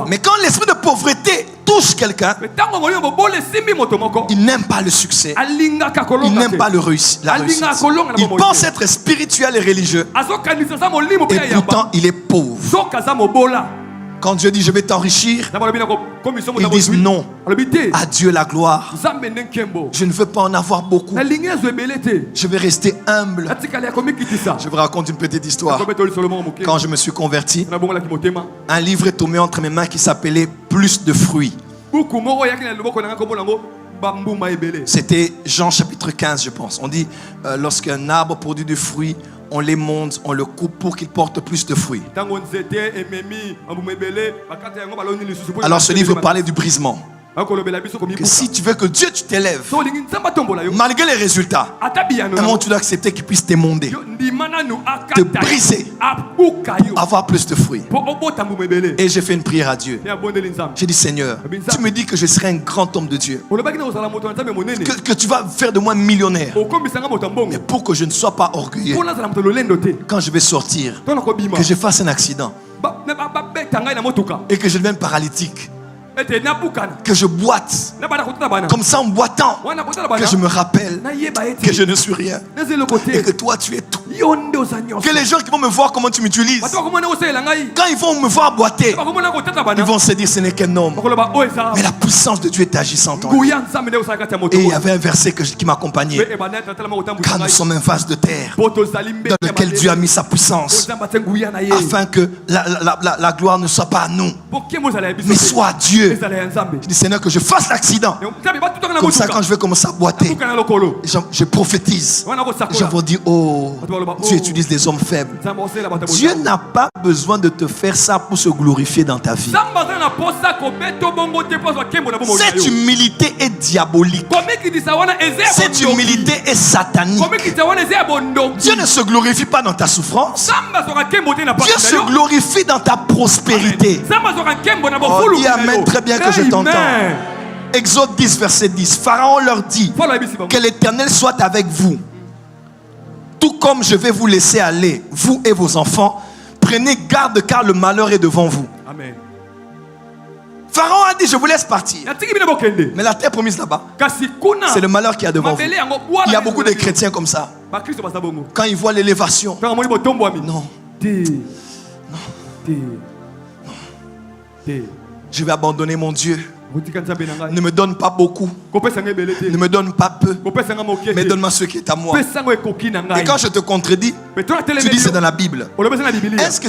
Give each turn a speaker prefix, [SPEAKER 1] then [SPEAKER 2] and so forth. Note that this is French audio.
[SPEAKER 1] Mais quand l'esprit de pauvreté touche quelqu'un, il n'aime pas le succès. Il n'aime pas la réussite. Il pense être spirituel et religieux. Et pourtant, il est pauvre. Quand Dieu dit je vais t'enrichir, ils disent non. À Dieu la gloire. Je ne veux pas en avoir beaucoup. Je vais rester humble. Je vous raconte une petite histoire. Quand je me suis converti, un livre est tombé entre mes mains qui s'appelait Plus de fruits. C'était Jean chapitre 15, je pense. On dit lorsqu'un arbre produit du fruit, on les monte, on le coupe pour qu'il porte plus de fruits. Alors ce livre parlait du brisement. Que si tu veux que Dieu t'élève, malgré les résultats, à un moment tu dois accepter qu'il puisse t'émonder, te briser, avoir plus de fruits. Et j'ai fait une prière à Dieu. J'ai dit Seigneur, tu me dis que je serai un grand homme de Dieu, que tu vas faire de moi millionnaire. Mais pour que je ne sois pas orgueilleux, quand je vais sortir, que je fasse un accident et que je devienne paralytique, que je boite, comme ça en boitant, que je me rappelle que je ne suis rien et que toi tu es tout. Que les gens qui vont me voir comment tu m'utilises, quand ils vont me voir boiter, ils vont se dire ce n'est qu'un homme, mais la puissance de Dieu est agissante en lui. Et il y avait un verset qui m'accompagnait: car nous sommes un vase de terre dans lequel Dieu a mis sa puissance, afin que la gloire ne soit pas à nous, mais soit à Dieu. Je dis Seigneur, que je fasse l'accident, comme ça quand je vais commencer à boiter, je prophétise, je vous dis oh, Dieu utilise les hommes faibles. Dieu n'a pas besoin de te faire ça pour se glorifier dans ta vie. Cette humilité est diabolique. Cette humilité est satanique. Dieu ne se glorifie pas dans ta souffrance. Dieu se glorifie dans ta prospérité. Oh, dis amen très bien que je t'entends. Exode 10 verset 10. Pharaon leur dit: que l'Éternel soit avec vous, tout comme je vais vous laisser aller, vous et vos enfants. Prenez garde car le malheur est devant vous. Amen. Pharaon a dit je vous laisse partir. Mais la terre promise là-bas, c'est le malheur qui est devant vous. Il y a beaucoup de chrétiens comme ça. Quand ils voient l'élévation, non. Je vais abandonner mon Dieu. Ne me donne pas beaucoup, ne me donne pas peu, mais donne-moi ce qui est à moi. Et quand je te contredis, tu dis c'est dans la Bible. Est-ce que